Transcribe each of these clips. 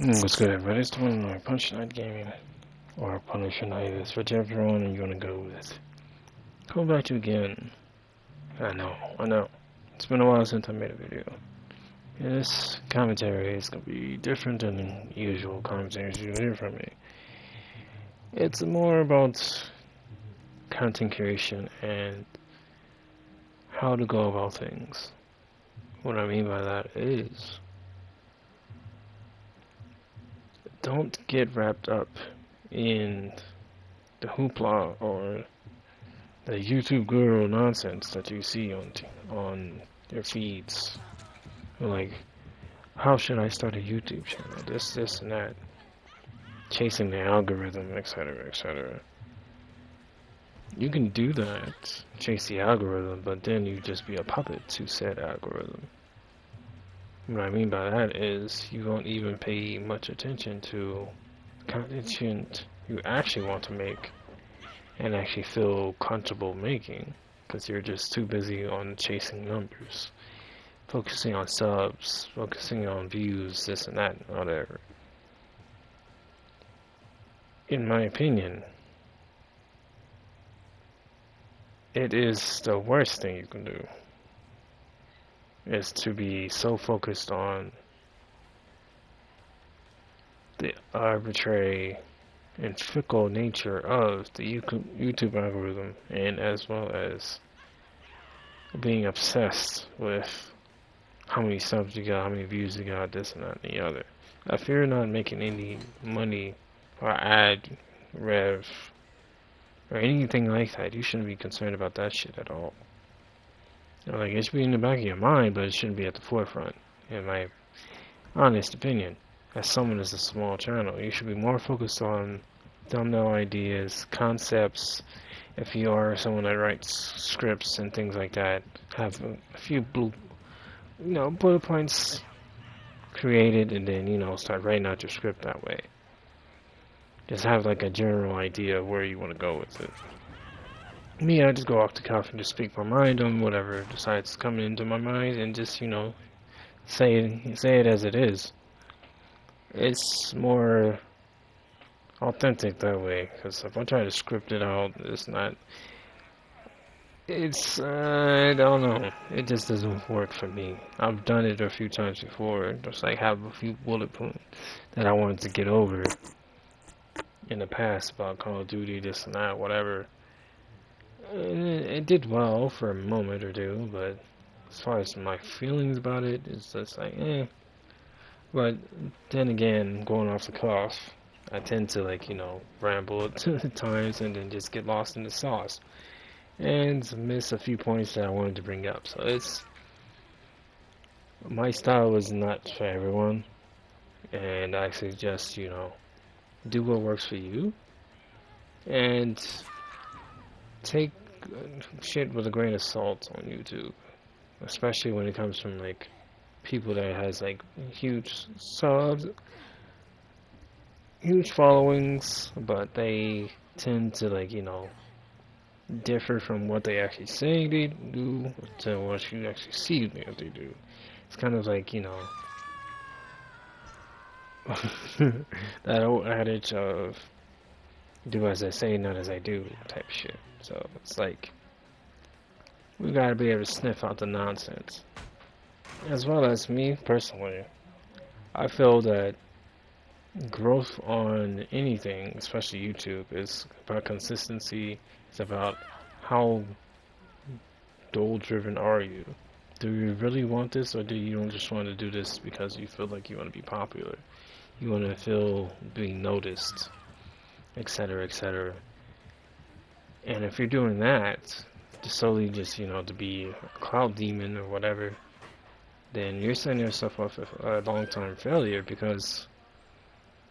What's good, everybody? It's the one like Punch Night Gaming, or Punisher Night, is whichever one you want to go with. Coming back to you again. I know. It's been a while since I made a video. And this commentary is going to be different than the usual commentaries you hear from me. It's more about content creation and how to go about things. What I mean by that is, don't get wrapped up in the hoopla or the YouTube guru nonsense that you see on your feeds. Like, how should I start a YouTube channel? This, and that. Chasing the algorithm, etc., etc. You can do that, chase the algorithm, but then you just be a puppet to said algorithm. What I mean by that is, you won't even pay much attention to content you actually want to make and actually feel comfortable making, because you're just too busy on chasing numbers, focusing on subs, focusing on views, this and that, whatever. In my opinion, it is the worst thing you can do, is to be so focused on the arbitrary and fickle nature of the YouTube algorithm, and as well as being obsessed with how many subs you got, how many views you got, this and that and the other. If you're not making any money or ad rev or anything like that, you shouldn't be concerned about that shit at all. Like, it should be in the back of your mind, but it shouldn't be at the forefront, in my honest opinion. As someone that's a small channel, you should be more focused on thumbnail ideas, concepts. If you are someone that writes scripts and things like that, have a few bullet points created, and then, start writing out your script that way. Just have like a general idea of where you want to go with it. Me, I just go off the cuff and just speak my mind on whatever decides coming into my mind, and just, say it as it is. It's more authentic that way, because if I try to script it out, I don't know, it just doesn't work for me. I've done it a few times before, just like have a few bullet points that I wanted to get over in the past about Call of Duty, this and that, whatever. It did well for a moment or two, but as far as my feelings about it, it's just like, eh. But then again, going off the cuff, I tend to ramble at times and then just get lost in the sauce and miss a few points that I wanted to bring up. So my style is not for everyone, and I suggest do what works for you, and take shit with a grain of salt on YouTube, especially when it comes from people that has huge subs, huge followings, but they tend to differ from what they actually say they do to what you actually see that they do. It's kind of like that old adage of do as I say, not as I do type shit. So it's like, we gotta be able to sniff out the nonsense. As well as me personally, I feel that growth on anything, especially YouTube, is about consistency. It's about how goal-driven are you. Do you really want this, or do you just want to do this because you feel like you want to be popular? You want to feel being noticed, etc., etc. And if you're doing that, solely just, to be a clout demon or whatever, then you're setting yourself up for a long-term failure, because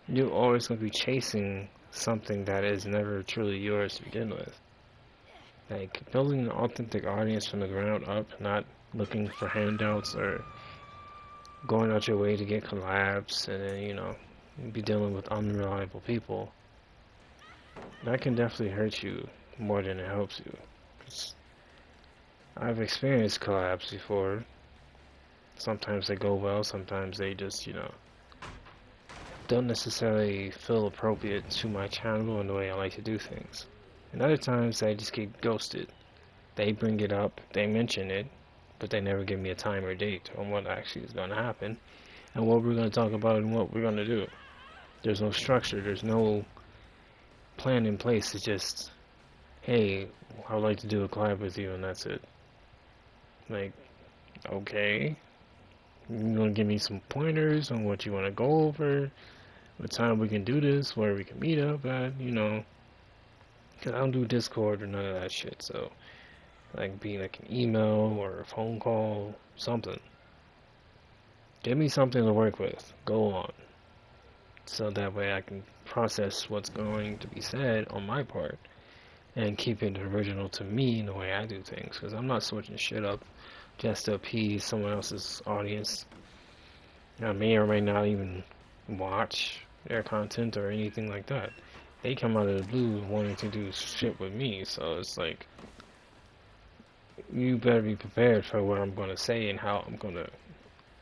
you're always going to be chasing something that is never truly yours to begin with. Like, building an authentic audience from the ground up, not looking for handouts or going out your way to get collabs and then, be dealing with unreliable people. That can definitely hurt you more than it helps you. 'Cause I've experienced collabs before. Sometimes they go well, sometimes they just, don't necessarily feel appropriate to my channel and the way I like to do things. And other times I just get ghosted. They bring it up, they mention it, but they never give me a time or date on what actually is going to happen and what we're going to talk about and what we're going to do. There's no structure, there's no plan in place. It's just, hey, I would like to do a collab with you, and that's it. Like, okay, you're going to give me some pointers on what you want to go over, what time we can do this, where we can meet up at, you know. Because I don't do Discord or none of that shit, so like be like an email or a phone call, something. Give me something to work with. Go on. So that way I can process what's going to be said on my part and keep it original to me in the way I do things. Because I'm not switching shit up just to appease someone else's audience. I may or may not even watch their content or anything like that. They come out of the blue wanting to do shit with me, so it's like, you better be prepared for what I'm going to say and how I'm going to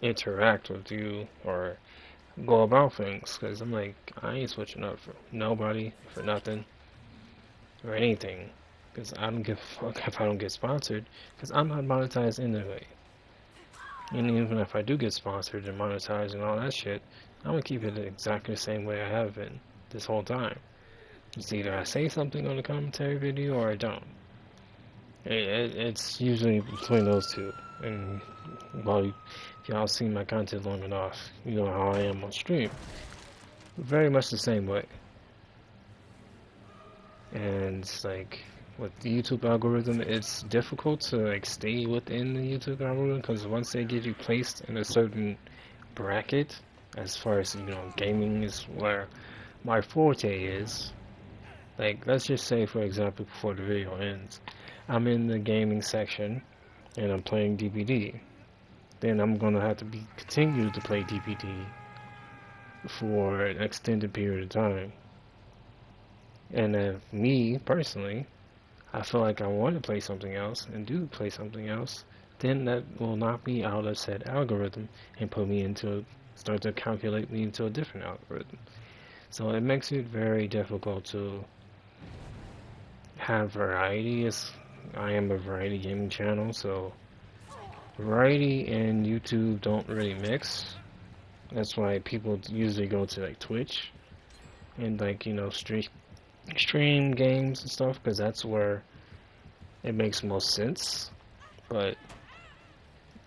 interact with you or go about things. Because I'm like, I ain't switching up for nobody, for nothing, or anything. Because I don't give a fuck if I don't get sponsored, because I'm not monetized anyway. And even if I do get sponsored and monetized and all that shit, I'm going to keep it exactly the same way I have been this whole time. It's either I say something on the commentary video or I don't. It's usually between those two. And, well, if y'all seen my content long enough, you know how I am on stream. Very much the same way. And it's like, with the YouTube algorithm, it's difficult to like stay within the YouTube algorithm, because once they get you placed in a certain bracket, as far as, you know, gaming is where my forte is. Like, let's just say, for example, before the video ends, I'm in the gaming section and I'm playing DBD. Then I'm gonna have to continue to play DBD for an extended period of time. And if me personally, I feel like I want to play something else and do play something else, then that will knock me out of said algorithm and put me into, start to calculate me into a different algorithm. So it makes it very difficult to have variety. As I am a variety gaming channel, so variety and YouTube don't really mix. That's why people usually go to like Twitch and, like, you know, stream games and stuff, because that's where it makes most sense. But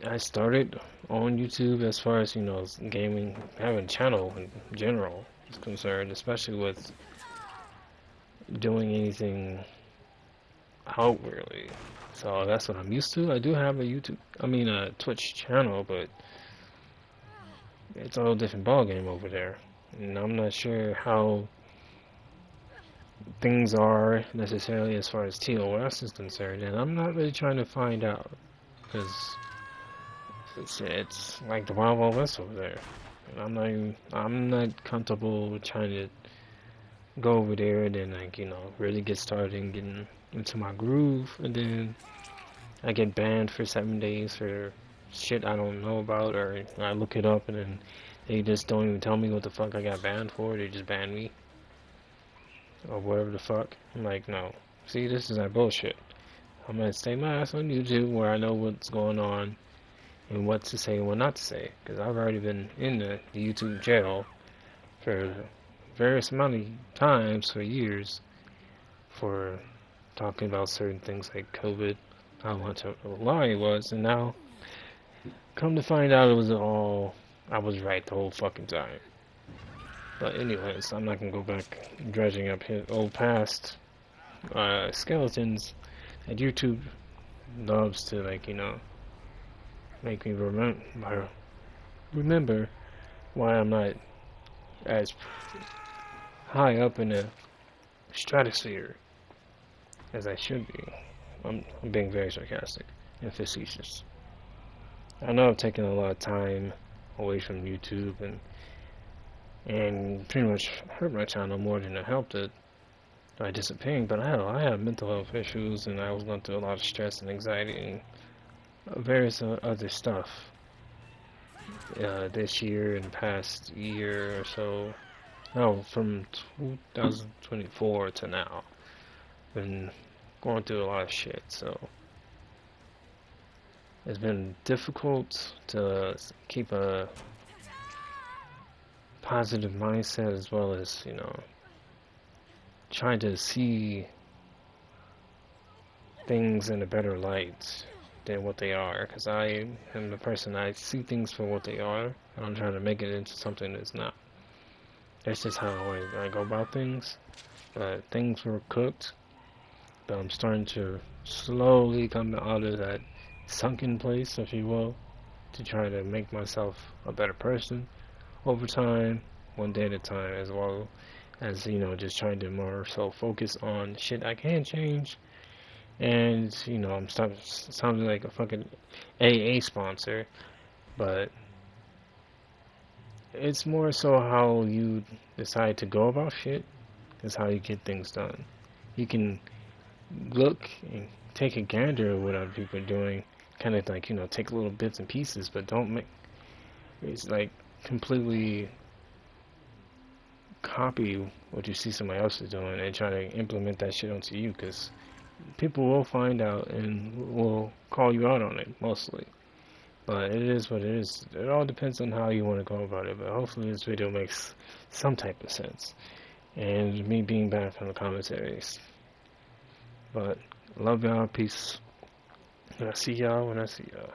I started on YouTube as far as, you know, gaming, having a channel in general is concerned, especially with doing anything outwardly. So that's what I'm used to. I do have a Twitch channel, but it's a whole different ballgame over there. And I'm not sure how things are necessarily as far as TOS is concerned, and I'm not really trying to find out, because it's like the Wild Wild West over there. And I'm not comfortable with trying to go over there and then, like, you know, really get started and getting into my groove, and then I get banned for 7 days for shit I don't know about, or I look it up and then they just don't even tell me what the fuck I got banned for. They just ban me or whatever the fuck. I'm like, no, see, this is that bullshit. I'm gonna stay my ass on YouTube where I know what's going on and what to say and what not to say, because I've already been in the YouTube jail for various amount of times for years for talking about certain things like COVID. I don't want to lie it was, and now come to find out it was all, I was right the whole fucking time. But anyways, I'm not gonna go back dredging up his old past skeletons that YouTube loves to, like, you know, make me remember why I'm not as high up in the stratosphere as I should be. I'm being very sarcastic and facetious. I know I've taken a lot of time away from YouTube and pretty much hurt my channel more than it helped it by disappearing, but I had mental health issues, and I was going through a lot of stress and anxiety and various other stuff this year and the past year or so. No, from 2024 to now. Been going through a lot of shit, so it's been difficult to keep a positive mindset as well as, trying to see things in a better light than what they are. Because I am the person, I see things for what they are, and I'm trying to make it into something that's not. That's just how I go about things. But things were cooked, but I'm starting to slowly come out of that sunken place, if you will, to try to make myself a better person over time, one day at a time, as well as, just trying to more so focus on shit I can change. And, I'm sounding like a fucking AA sponsor, but it's more so how you decide to go about shit is how you get things done. You can look and take a gander at what other people are doing, kind of like, take little bits and pieces, but don't make it's like completely copy what you see somebody else is doing and try to implement that shit onto you, because people will find out and will call you out on it mostly. But it is what it is. It all depends on how you want to go about it. But hopefully this video makes some type of sense. And me being back on the commentaries. But love y'all. Peace. And I see y'all when I see y'all.